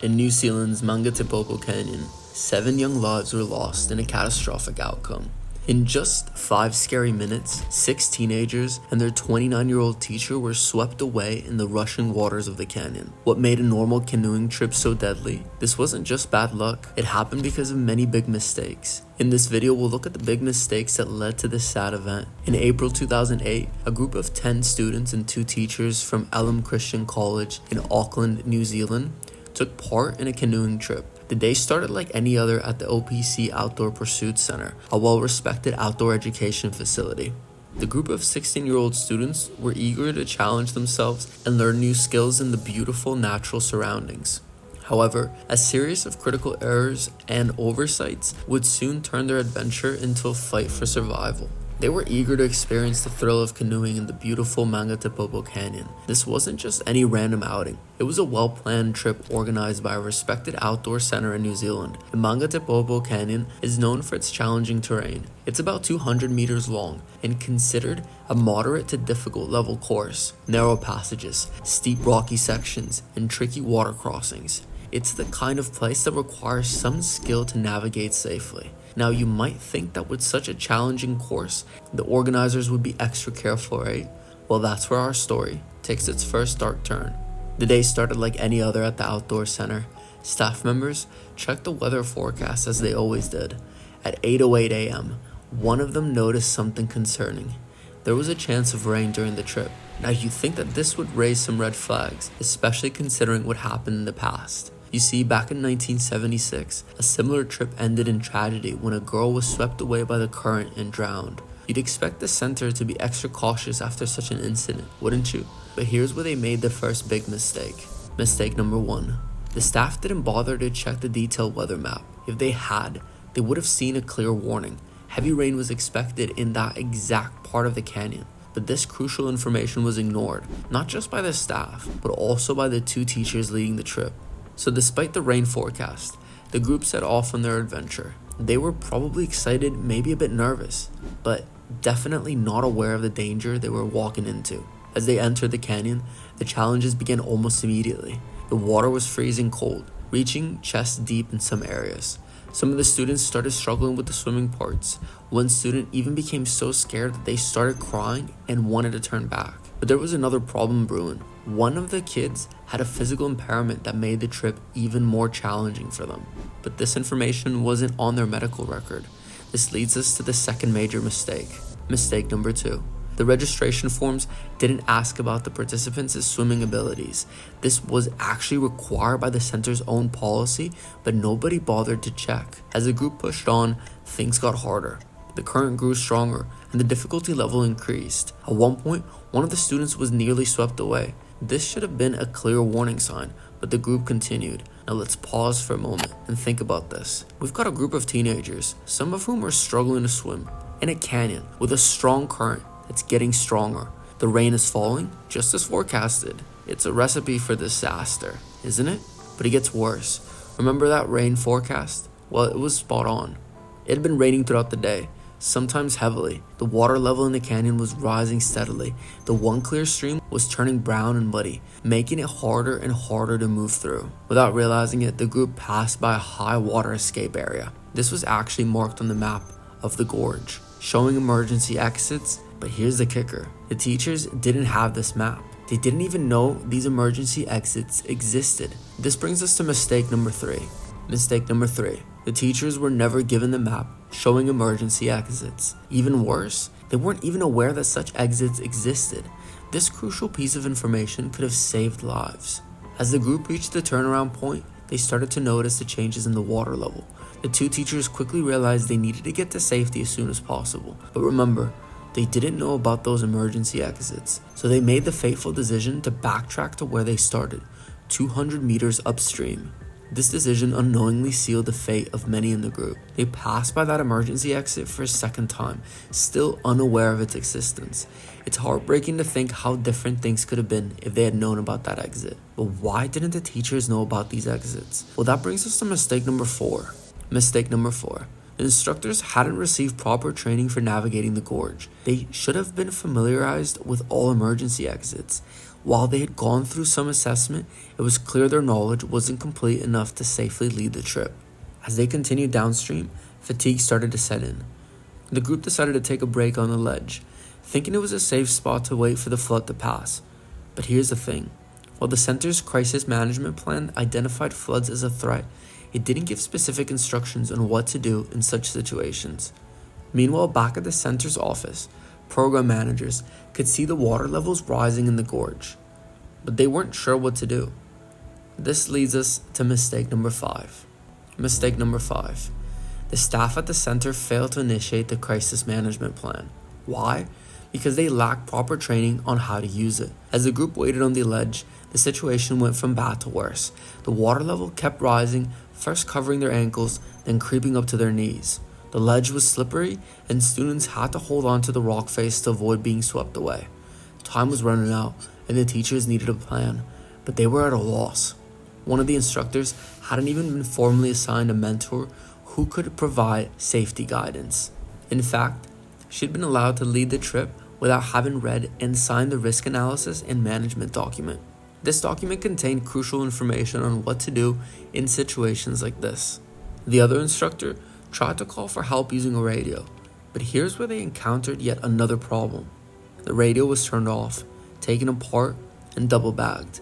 In New Zealand's Mangatepopo Canyon, 7 young lives were lost in a catastrophic outcome. In just 5 scary minutes, 6 teenagers and their 29-year-old teacher were swept away in the rushing waters of the canyon. What made a normal canoeing trip so deadly? This wasn't just bad luck, it happened because of many big mistakes. In this video, we'll look at the big mistakes that led to this sad event. In April 2008, a group of 10 students and 2 teachers from Elam Christian College in Auckland, New Zealand, took part in a canoeing trip. The day started like any other at the OPC Outdoor Pursuits Center, a well-respected outdoor education facility. The group of 16-year-old students were eager to challenge themselves and learn new skills in the beautiful natural surroundings. However, a series of critical errors and oversights would soon turn their adventure into a fight for survival. They were eager to experience the thrill of canoeing in the beautiful Mangatepopo Canyon. This wasn't just any random outing. It was a well-planned trip organized by a respected outdoor center in New Zealand. The Mangatepopo Canyon is known for its challenging terrain. It's about 200 meters long and considered a moderate to difficult level course. Narrow passages, steep rocky sections, and tricky water crossings. It's the kind of place that requires some skill to navigate safely. Now, you might think that with such a challenging course, the organizers would be extra careful, right? Well, that's where our story takes its first dark turn. The day started like any other at the outdoor center. Staff members checked the weather forecast as they always did. At 8:08 a.m., one of them noticed something concerning. There was a chance of rain during the trip. Now, you'd think that this would raise some red flags, especially considering what happened in the past. You see, back in 1976, a similar trip ended in tragedy when a girl was swept away by the current and drowned. You'd expect the center to be extra cautious after such an incident, wouldn't you? But here's where they made the first big mistake. Mistake number 1. The staff didn't bother to check the detailed weather map. If they had, they would have seen a clear warning. Heavy rain was expected in that exact part of the canyon. But this crucial information was ignored, not just by the staff, but also by the 2 teachers leading the trip. So despite the rain forecast, the group set off on their adventure. They were probably excited, maybe a bit nervous, but definitely not aware of the danger they were walking into. As they entered the canyon, the challenges began almost immediately. The water was freezing cold, reaching chest deep in some areas. Some of the students started struggling with the swimming parts. One student even became so scared that they started crying and wanted to turn back. But there was another problem brewing. One of the kids had a physical impairment that made the trip even more challenging for them. But this information wasn't on their medical record. This leads us to the second major mistake. Mistake number 2. The registration forms didn't ask about the participants' swimming abilities. This was actually required by the center's own policy, but nobody bothered to check. As the group pushed on, things got harder. The current grew stronger, and the difficulty level increased. At one point, one of the students was nearly swept away. This should have been a clear warning sign, but the group continued. Now let's pause for a moment and think about this. We've got a group of teenagers, some of whom are struggling to swim, in a canyon with a strong current that's getting stronger. The rain is falling, just as forecasted. It's a recipe for disaster, isn't it? But it gets worse. Remember that rain forecast? Well, it was spot on. It had been raining throughout the day, sometimes heavily. The water level in the canyon was rising steadily. The one clear stream was turning brown and muddy, making it harder and harder to move through. Without realizing it, the group passed by a high water escape area. This was actually marked on the map of the gorge, showing emergency exits. But here's the kicker. The teachers didn't have this map. They didn't even know these emergency exits existed. This brings us to mistake number 3. Mistake number 3. The teachers were never given the map showing emergency exits. Even worse, they weren't even aware that such exits existed. This crucial piece of information could have saved lives. As the group reached the turnaround point, they started to notice the changes in the water level. The 2 teachers quickly realized they needed to get to safety as soon as possible. But remember, they didn't know about those emergency exits, so they made the fateful decision to backtrack to where they started, 200 meters upstream. This decision unknowingly sealed the fate of many in the group. They passed by that emergency exit for a second time, still unaware of its existence. It's heartbreaking to think how different things could have been if they had known about that exit. But why didn't the teachers know about these exits? Well, that brings us to mistake number 4. Mistake number 4. The instructors hadn't received proper training for navigating the gorge. They should have been familiarized with all emergency exits. While they had gone through some assessment, it was clear their knowledge wasn't complete enough to safely lead the trip. As they continued downstream, fatigue started to set in. The group decided to take a break on the ledge, thinking it was a safe spot to wait for the flood to pass. But here's the thing. While the center's crisis management plan identified floods as a threat, it didn't give specific instructions on what to do in such situations. Meanwhile, back at the center's office, program managers could see the water levels rising in the gorge, but they weren't sure what to do. This leads us to mistake number 5. Mistake number 5. The staff at the center failed to initiate the crisis management plan. Why? Because they lacked proper training on how to use it. As the group waited on the ledge, the situation went from bad to worse. The water level kept rising, first covering their ankles, then creeping up to their knees. The ledge was slippery, and students had to hold on to the rock face to avoid being swept away. Time was running out, and the teachers needed a plan, but they were at a loss. One of the instructors hadn't even been formally assigned a mentor who could provide safety guidance. In fact, she'd been allowed to lead the trip without having read and signed the risk analysis and management document. This document contained crucial information on what to do in situations like this. The other instructor tried to call for help using a radio, but here's where they encountered yet another problem. The radio was turned off, taken apart, and double bagged.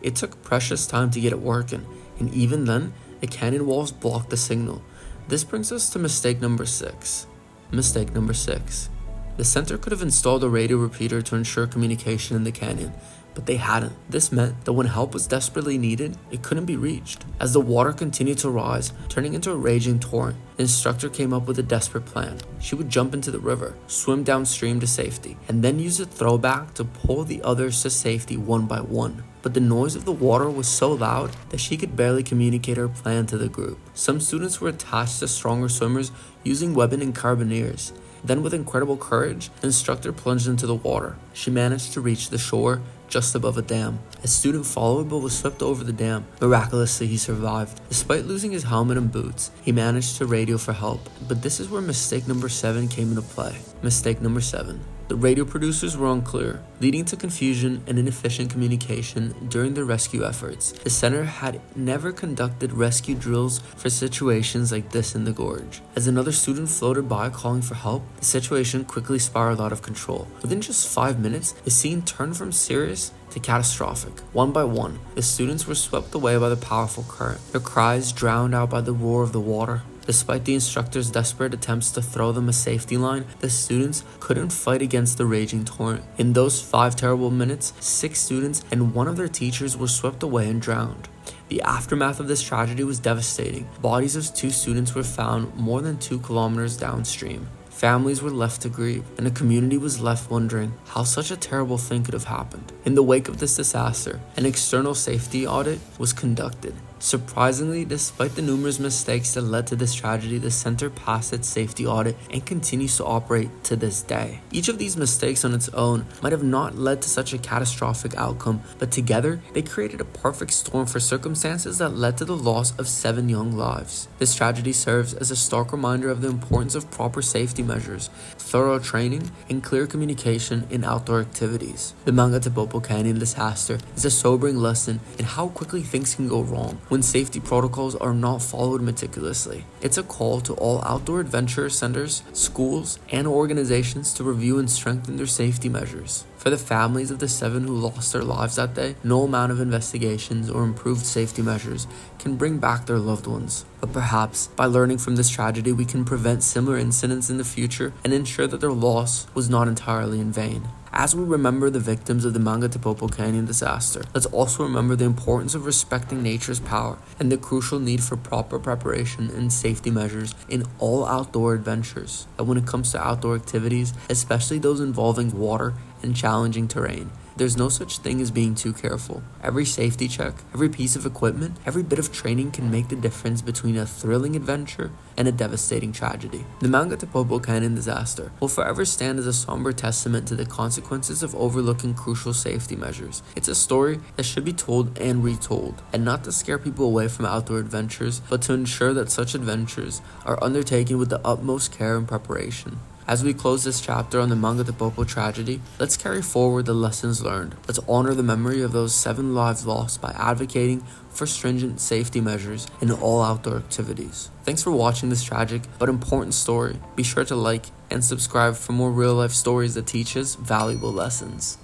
It took precious time to get it working, and even then, the canyon walls blocked the signal. This brings us to mistake number 6. Mistake number 6. The center could have installed a radio repeater to ensure communication in the canyon, but they hadn't. This meant that when help was desperately needed, it couldn't be reached. As the water continued to rise, turning into a raging torrent, the instructor came up with a desperate plan. She would jump into the river, swim downstream to safety, and then use a throwback to pull the others to safety one by one. But the noise of the water was so loud that she could barely communicate her plan to the group. Some students were attached to stronger swimmers using webbing and carabiners. Then with incredible courage, the instructor plunged into the water. She managed to reach the shore just above a dam. A student followed but was swept over the dam. Miraculously, he survived. Despite losing his helmet and boots, he managed to radio for help. But this is where mistake number 7 came into play. Mistake number 7. The radio producers were unclear, leading to confusion and inefficient communication during the rescue efforts. The center had never conducted rescue drills for situations like this in the gorge. As another student floated by calling for help, the situation quickly spiraled out of control. Within just 5 minutes, the scene turned from serious to catastrophic. One by one, the students were swept away by the powerful current, their cries drowned out by the roar of the water. Despite the instructor's desperate attempts to throw them a safety line, the students couldn't fight against the raging torrent. In those 5 terrible minutes, 6 students and one of their teachers were swept away and drowned. The aftermath of this tragedy was devastating. Bodies of 2 students were found more than 2 kilometers downstream. Families were left to grieve, and the community was left wondering how such a terrible thing could have happened. In the wake of this disaster, an external safety audit was conducted. Surprisingly, despite the numerous mistakes that led to this tragedy, the center passed its safety audit and continues to operate to this day. Each of these mistakes on its own might have not led to such a catastrophic outcome, but together, they created a perfect storm for circumstances that led to the loss of 7 young lives. This tragedy serves as a stark reminder of the importance of proper safety measures, thorough training, and clear communication in outdoor activities. The Mangatepopo Canyon disaster is a sobering lesson in how quickly things can go wrong when safety protocols are not followed meticulously. It's a call to all outdoor adventure centers, schools, and organizations to review and strengthen their safety measures. For the families of the 7 who lost their lives that day, no amount of investigations or improved safety measures can bring back their loved ones. But perhaps, by learning from this tragedy, we can prevent similar incidents in the future and ensure that their loss was not entirely in vain. As we remember the victims of the Mangatepopo Canyon disaster, let's also remember the importance of respecting nature's power and the crucial need for proper preparation and safety measures in all outdoor adventures. And when it comes to outdoor activities, especially those involving water and challenging terrain, there's no such thing as being too careful. Every safety check, every piece of equipment, every bit of training can make the difference between a thrilling adventure and a devastating tragedy. The Mangatepopo Canyon disaster will forever stand as a somber testament to the consequences of overlooking crucial safety measures. It's a story that should be told and retold, and not to scare people away from outdoor adventures, but to ensure that such adventures are undertaken with the utmost care and preparation. As we close this chapter on the Mangatepopo tragedy, let's carry forward the lessons learned. Let's honor the memory of those 7 lives lost by advocating for stringent safety measures in all outdoor activities. Thanks for watching this tragic but important story. Be sure to like and subscribe for more real-life stories that teach us valuable lessons.